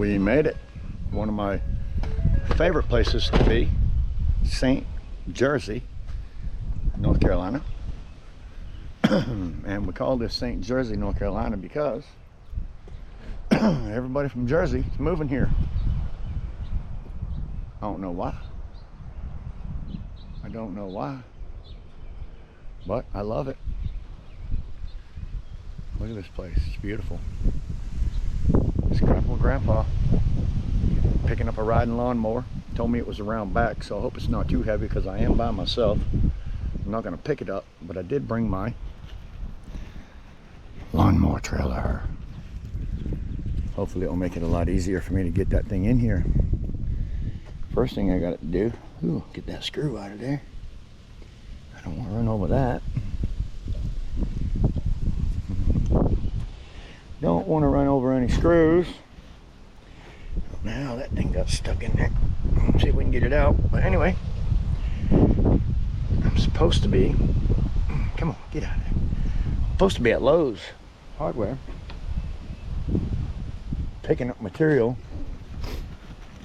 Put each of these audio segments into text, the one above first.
We made it. One of my favorite places to be, St. Jersey, North Carolina. And we call this St. Jersey, North Carolina because everybody from Jersey is moving here. I don't know why. I don't know why, but I love it. Look at this place, it's beautiful. It's Grandpa and Grandpa picking up a riding lawnmower. Told me it was around back, so I hope it's not too heavy because I am by myself. I'm not going to pick it up, but I did bring my lawnmower trailer. Hopefully it'll make it a lot easier for me to get that thing in here. First thing I got to do, get that screw out of there. I don't want to run over that. Don't want to run over any screws. Now that thing got stuck in there. Let's see if we can get it out. But anyway, I'm supposed to be, come on, get out of there. I'm supposed to be at Lowe's Hardware picking up material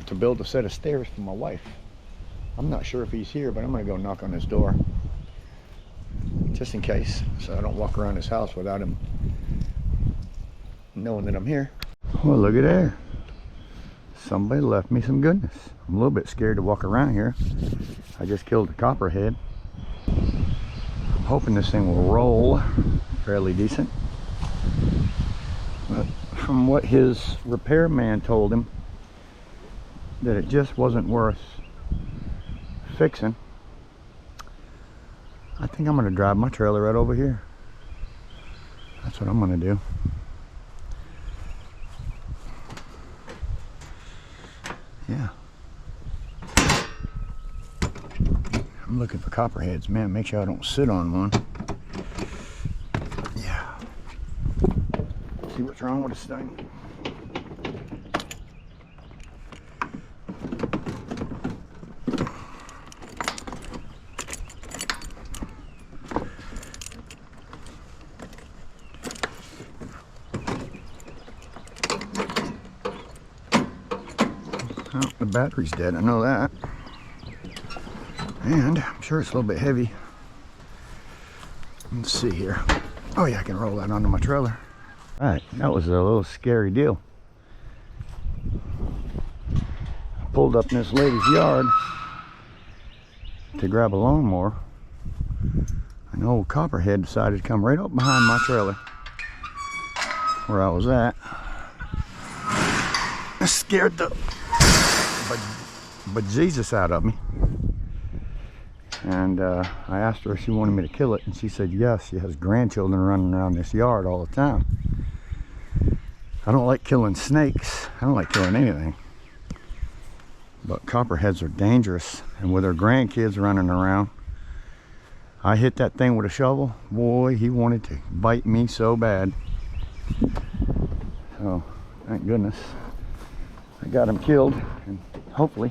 to build a set of stairs for my wife. I'm not sure if he's here, but I'm going to go knock on his door just in case, so I don't walk around his house without him knowing that I'm here. Well, look at there. Somebody left me some goodness. I'm a little bit scared to walk around here. I just killed a copperhead. I'm hoping this thing will roll fairly decent. But from what his repairman told him, that it just wasn't worth fixing. I think I'm going to drive my trailer right over here. That's what I'm going to do. Yeah. I'm looking for copperheads, man. Make sure I don't sit on one. Yeah. See what's wrong with this thing. Oh, the battery's dead, I know that. And I'm sure it's a little bit heavy. Let's see here. Oh yeah, I can roll that onto my trailer. Alright, that was a little scary deal. I pulled up in this lady's yard to grab a lawnmower. An old copperhead decided to come right up behind my trailer where I was at. It scared the bejesus out of me. And I asked her if she wanted me to kill it, and she said yes. She has grandchildren running around this yard all the time. I don't like killing snakes. I don't like killing anything. But copperheads are dangerous, and with her grandkids running around, I hit that thing with a shovel. Boy, he wanted to bite me so bad. So, thank goodness I got him killed, and hopefully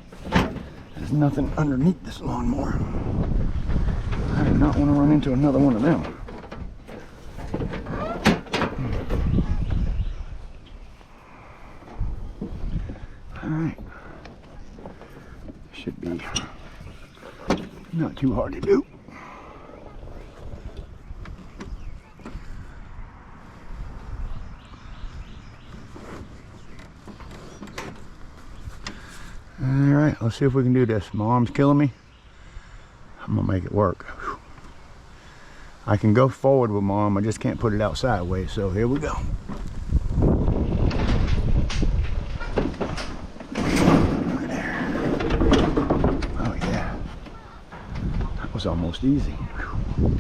there's nothing underneath this lawnmower. I do not want to run into another one of them. Alright. Should be not too hard to do. Alright, let's see if we can do this. My arm's killing me. I'm gonna make it work. Whew. I can go forward with my arm, I just can't put it out sideways, so here we go. Right there. Oh yeah. That was almost easy. Whew.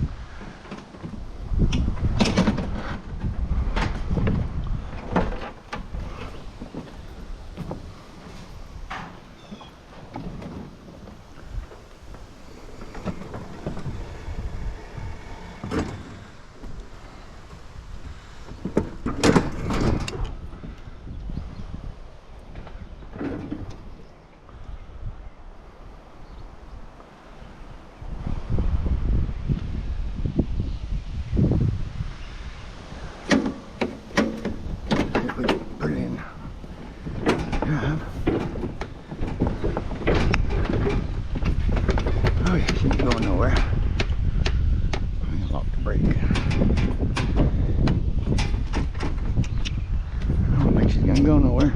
God. Oh yeah, she ain't going nowhere. Let me lock the brake. I don't think she's gonna go nowhere.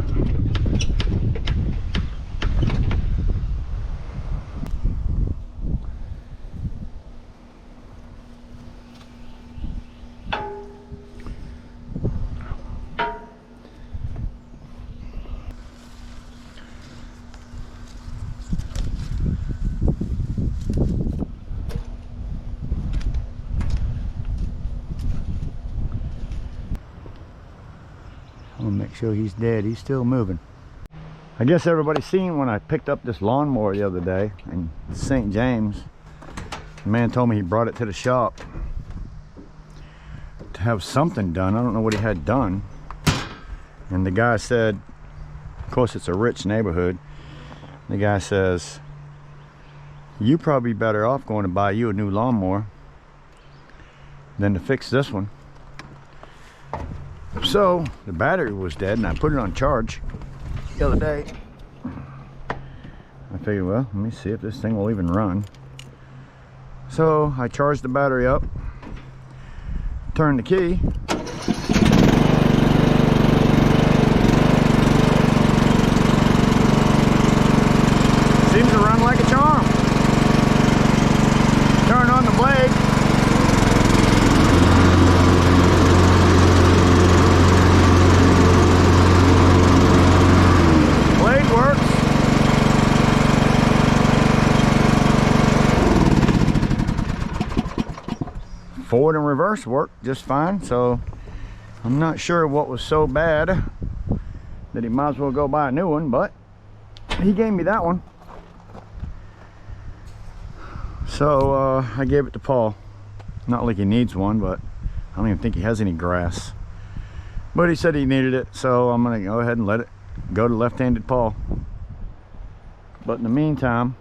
I'm gonna make sure he's dead. He's still moving. I guess everybody's seen when I picked up this lawnmower the other day in St. James. The man told me he brought it to the shop to have something done. I don't know what he had done. And the guy said, of course it's a rich neighborhood. The guy says, you probably better off going to buy you a new lawnmower than to fix this one. So the battery was dead and I put it on charge the other day. I figured, well, let me see if this thing will even run. So I charged the battery up, turned the key, seems to run like a charm. Turn on the blade. Forward and reverse worked just fine, so I'm not sure what was so bad that he might as well go buy a new one, but he gave me that one. So I gave it to Paul. Not like he needs one, but I don't even think he has any grass. But he said he needed it, so I'm gonna go ahead and let it go to left-handed Paul. But in the meantime,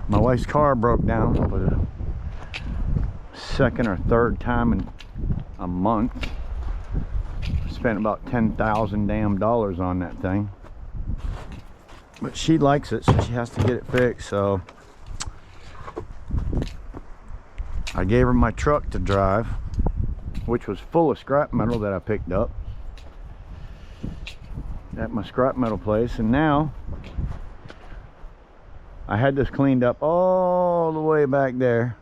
my wife's car broke down for the second or third time in a month. Spent about $10,000 damn dollars on that thing, but she likes it, so she has to get it fixed. So I gave her my truck to drive, which was full of scrap metal that I picked up at my scrap metal place. And now I had this cleaned up all the way back there,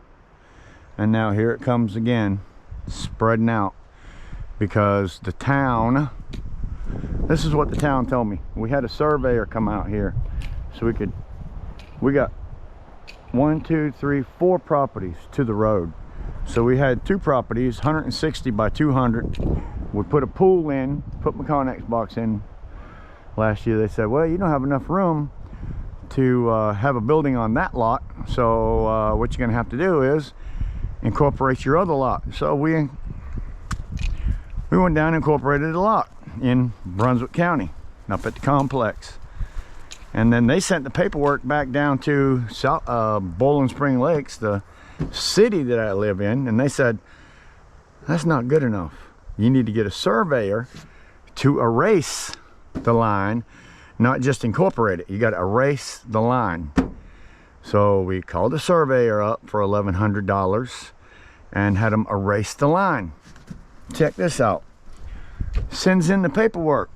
and now here it comes again, spreading out, because the town, this is what the town told me. We had a surveyor come out here so we got 4 properties to the road. So we had 2 properties, 160 by 200. We put a pool in, put my Connex box in last year. They said, well, you don't have enough room to have a building on that lot, so what you're gonna have to do is incorporate your other lot. So we went down and incorporated a lot in Brunswick County up at the complex, and then they sent the paperwork back down to Bowling Spring Lakes, the city that I live in, and they said that's not good enough. You need to get a surveyor to erase the line, not just incorporate it. You got to erase the line. So we called the surveyor up for $1,100 and had him erase the line. Check this out. Sends in the paperwork.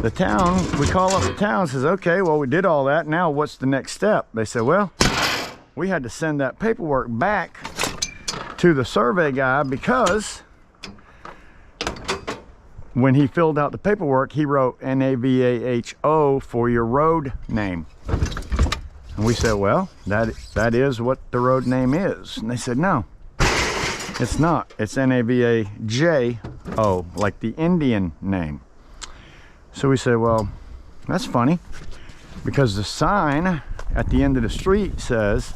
The town, we call up the town, says, okay, well, we did all that. Now what's the next step? They said, well, we had to send that paperwork back to the survey guy because when he filled out the paperwork, he wrote Navaho for your road name. And we said, well, that is what the road name is. And they said, no, it's not. It's Navajo, like the Indian name. So we said, well, that's funny, because the sign at the end of the street says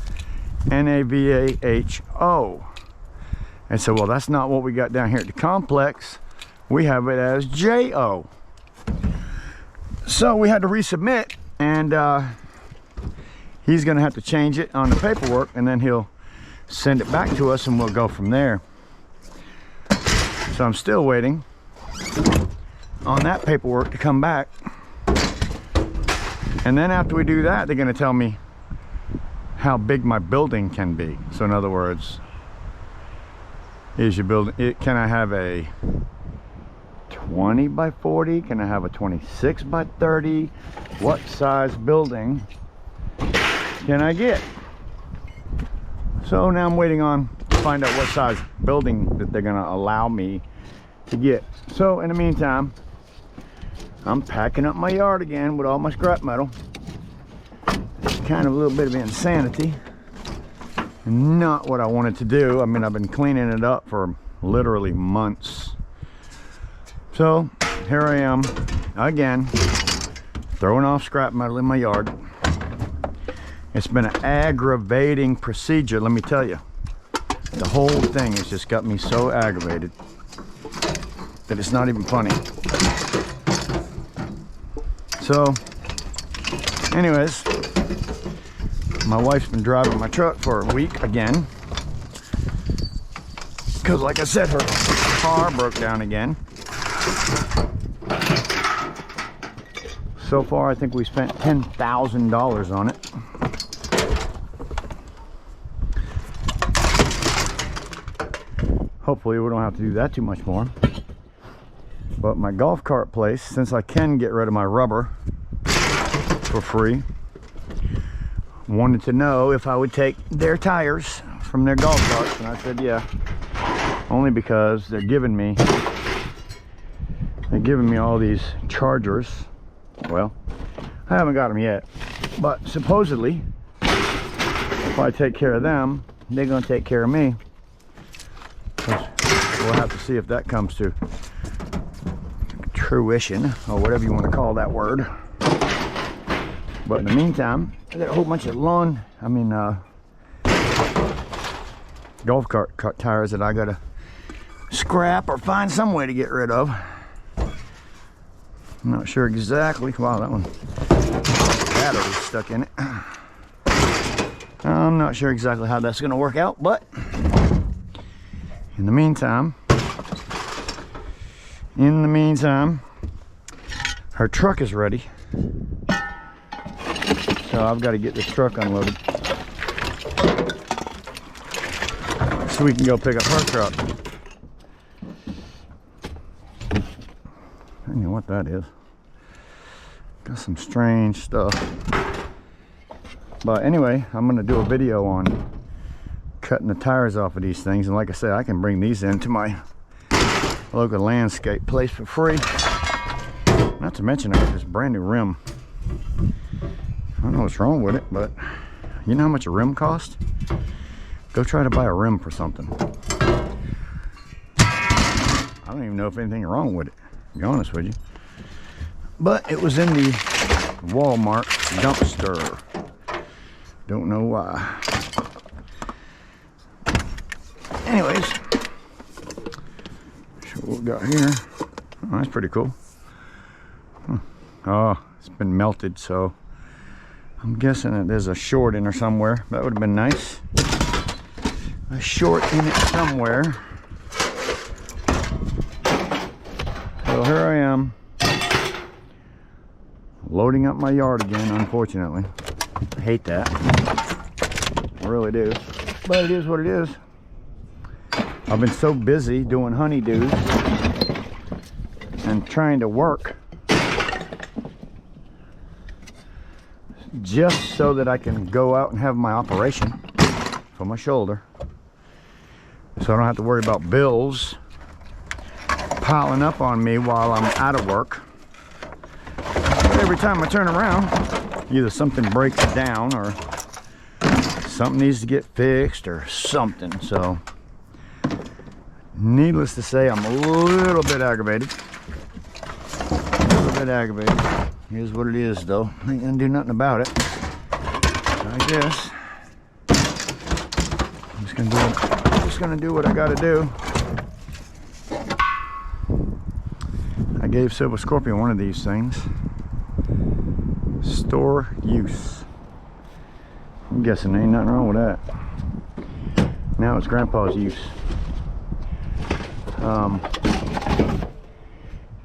Navaho. And so, well, that's not what we got down here at the complex. We have it as JO. So we had to resubmit, and he's gonna have to change it on the paperwork, and then he'll send it back to us and we'll go from there. So I'm still waiting on that paperwork to come back. And then after we do that, they're going to tell me how big my building can be. So in other words, is your building, can I have a 20 by 40? Can I have a 26 by 30? What size building can I get? So now I'm waiting on to find out what size building that they're gonna allow me to get. So in the meantime, I'm packing up my yard again with all my scrap metal. It's kind of a little bit of insanity. Not what I wanted to do. I mean, I've been cleaning it up for literally months. So here I am again, throwing off scrap metal in my yard. It's been an aggravating procedure, let me tell you. The whole thing has just got me so aggravated that it's not even funny. So anyways, my wife's been driving my truck for a week again, because like I said, her car broke down again. So far I think we spent $10,000 on it. Hopefully we don't have to do that too much more. But my golf cart place, since I can get rid of my rubber for free, wanted to know if I would take their tires from their golf carts, and I said yeah, only because they're giving me all these chargers. Well, I haven't got them yet, but supposedly if I take care of them, they're gonna take care of me. We'll have to see if that comes to fruition, or whatever you want to call that word. But in the meantime, I got a whole bunch of golf cart tires that I gotta scrap or find some way to get rid of. I'm not sure exactly. Wow, that one battery's stuck in it. I'm not sure exactly how that's gonna work out, but in the meantime, her truck is ready. So I've got to get this truck unloaded so we can go pick up her truck. I don't know what that is. Got some strange stuff. But anyway, I'm going to do a video on cutting the tires off of these things. And like I said, I can bring these into my local landscape place for free. Not to mention I got this brand new rim. I don't know what's wrong with it, but you know how much a rim costs? Go try to buy a rim for something. I don't even know if anything's wrong with it, to be honest with you. But it was in the Walmart dumpster. Don't know why. Anyways, so what we got here. Oh, that's pretty cool. Oh, it's been melted, so I'm guessing that there's a short in there somewhere. That would have been nice. A short in it somewhere. So here I am, loading up my yard again, unfortunately. I hate that. I really do. But it is what it is. I've been so busy doing honeydews and trying to work just so that I can go out and have my operation for my shoulder, so I don't have to worry about bills piling up on me while I'm out of work. But every time I turn around, either something breaks down or something needs to get fixed or something. So needless to say, I'm a little bit aggravated. Here's what it is, though. I ain't gonna do nothing about it, I guess. I'm just gonna do what I gotta do. I gave Silver Scorpion one of these things. Store use. I'm guessing there ain't nothing wrong with that. Now it's Grandpa's use.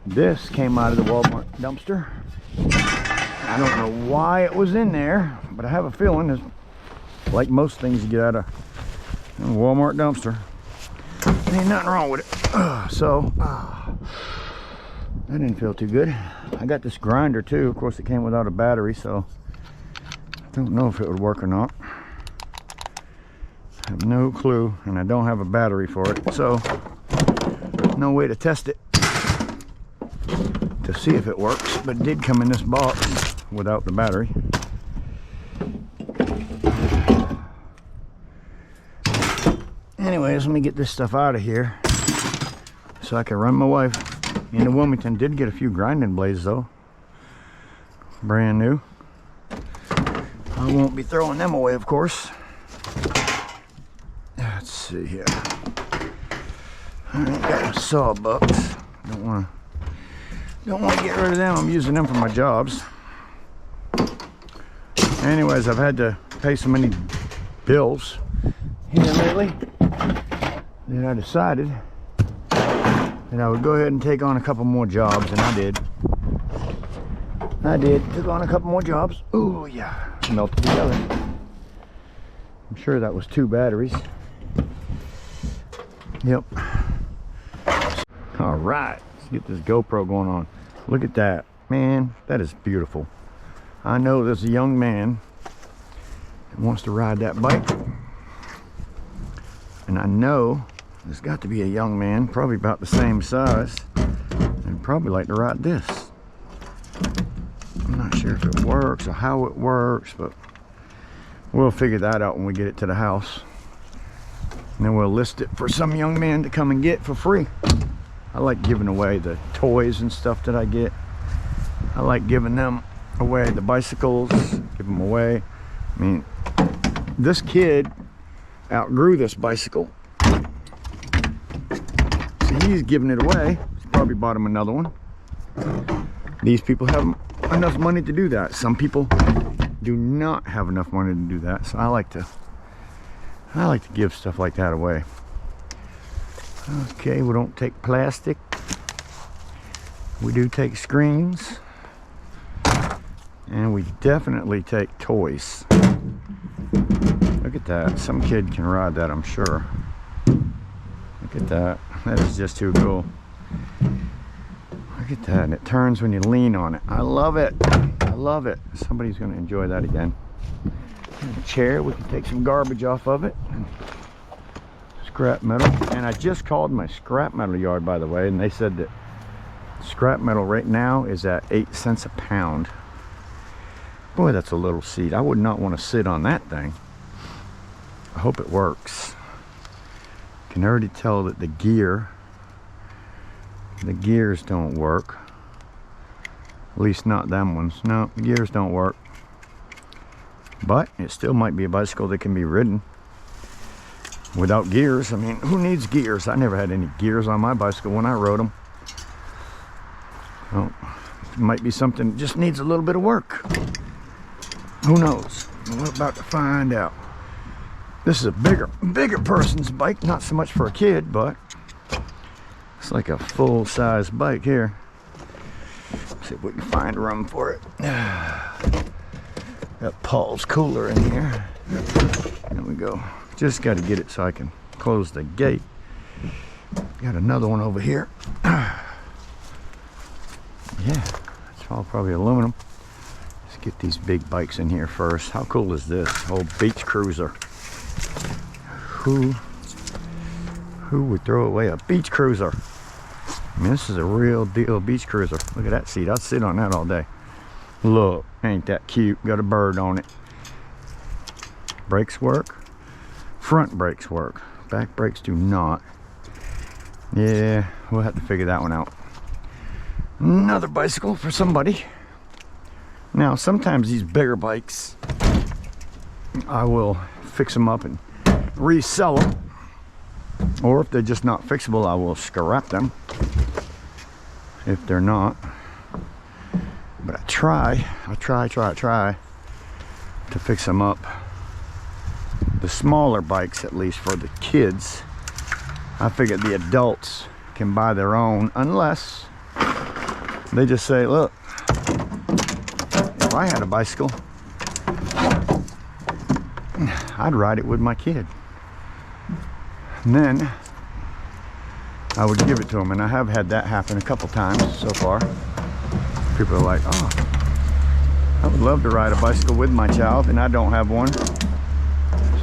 This came out of the Walmart dumpster. I don't know why it was in there, but I have a feeling it's like most things you get out of a Walmart dumpster. Ain't nothing wrong with it. That didn't feel too good. I got this grinder too. Of course, it came without a battery, so I don't know if it would work or not. I have no clue, and I don't have a battery for it, so no way to test it to see if it works. But it did come in this box without the battery. Anyways, let me get this stuff out of here so I can run my wife. And the Wilmington did get a few grinding blades though, brand new. I won't be throwing them away, of course. Let's see here. I ain't got my sawbucks. Don't want to get rid of them. I'm using them for my jobs. Anyways, I've had to pay so many bills here lately that I decided that I would go ahead and take on a couple more jobs, and I did. Took on a couple more jobs. Oh yeah, melted together. I'm sure that was 2 batteries. Yep. All right, let's get this GoPro going on. Look at that, man. That is beautiful. I know there's a young man that wants to ride that bike, and I know there's got to be a young man, probably about the same size, and probably like to ride this. I'm not sure if it works or how it works, but we'll figure that out when we get it to the house. And then we'll list it for some young man to come and get for free. I like giving away the toys and stuff that I get. I like giving them away, the bicycles, give them away. I mean, this kid outgrew this bicycle. So he's giving it away. He's probably bought him another one. These people have enough money to do that. Some people do not have enough money to do that. So I like to give stuff like that away. Okay, we don't take plastic. We do take screens. And we definitely take toys. Look at that. Some kid can ride that, I'm sure. Look at that. That is just too cool. Look at that. And it turns when you lean on it. I love it. I love it. Somebody's going to enjoy that again. And a chair. We can take some garbage off of it. And scrap metal. And I just called my scrap metal yard, by the way, and they said that scrap metal right now is at 8 cents a pound. Boy, that's a little seat. I would not want to sit on that thing. I hope it works. You can already tell that the gears don't work. At least not them ones. No, the gears don't work. But it still might be a bicycle that can be ridden without gears. I mean, who needs gears? I never had any gears on my bicycle when I rode them. Well, it might be something that just needs a little bit of work. Who knows? We're about to find out. This is a bigger person's bike, not so much for a kid, but it's like a full-size bike here. Let's see if we can find room for it. Got Paul's cooler in here. There we go. Just got to get it so I can close the gate. Got another one over here. Yeah, it's all probably aluminum. Let's get these big bikes in here first. How cool is this? Old beach cruiser. Who would throw away a beach cruiser? I mean, this is a real deal beach cruiser. Look at that seat. I'd sit on that all day. Look, ain't that cute? Got a bird on it. Brakes work. Front brakes work. Back brakes do not. Yeah, we'll have to figure that one out. Another bicycle for somebody. Now, sometimes these bigger bikes, I will fix them up and resell them. Or if they're just not fixable, I will scrap them. If they're not. But I try to fix them up. The smaller bikes, at least for the kids, I figure the adults can buy their own, unless They just say, look, if I had a bicycle, I'd ride it with my kid. And then I would give it to them, and I have had that happen a couple times so far. People are like, oh, I would love to ride a bicycle with my child, and I don't have one.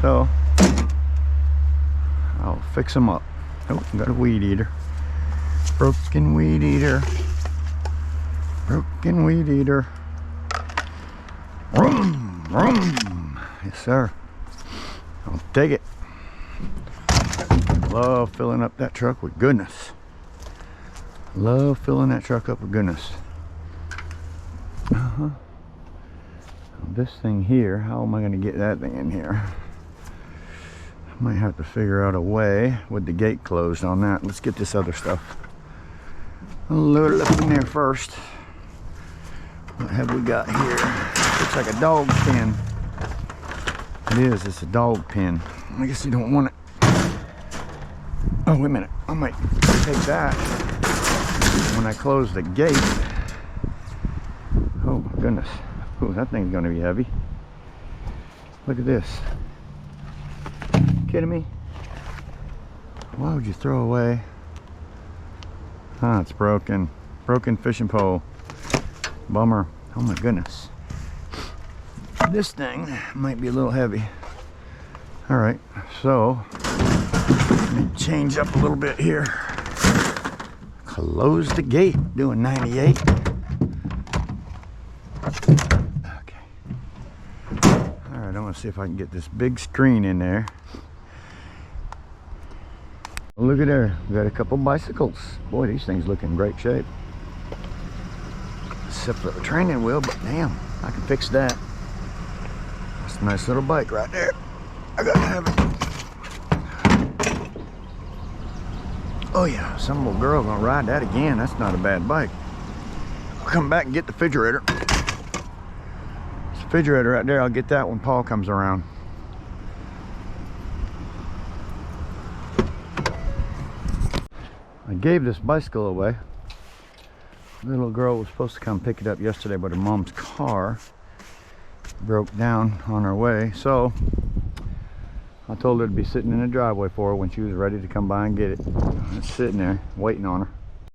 So I'll fix them up. Oh, got a weed eater. Broken weed eater. Broken weed eater. Vroom, vroom. Yes, sir. I'll take it. Love filling up that truck with goodness. Love filling that truck up with goodness. This thing here, how am I going to get that thing in here? I might have to figure out a way with the gate closed on that. Let's get this other stuff. I'll load it up in there first. What have we got here? Looks like a dog pen. It is, it's a dog pen. I guess you don't want it. Oh, wait a minute. I might take that when I close the gate. Oh my goodness. Oh, that thing's gonna be heavy. Look at this. Kidding me? Why would you throw away? Ah, it's broken. Broken fishing pole. Bummer. Oh my goodness. This thing might be a little heavy. All right, so let me change up a little bit here. Close the gate, doing 98. Okay. All right, I'm gonna see if I can get this big screen in there. Look at there, we got a couple bicycles. Boy, these things look in great shape. Except for the training wheel, but damn, I can fix that. That's a nice little bike right there. I gotta have it. Oh yeah, some little girl gonna ride that again. That's not a bad bike. I'll come back and get the refrigerator. It's the refrigerator right there. I'll get that when Paul comes around. I gave this bicycle away. The little girl was supposed to come pick it up yesterday, but her mom's car broke down on her way. So I told her to be sitting in the driveway for her when she was ready to come by and get it. It's sitting there waiting on her.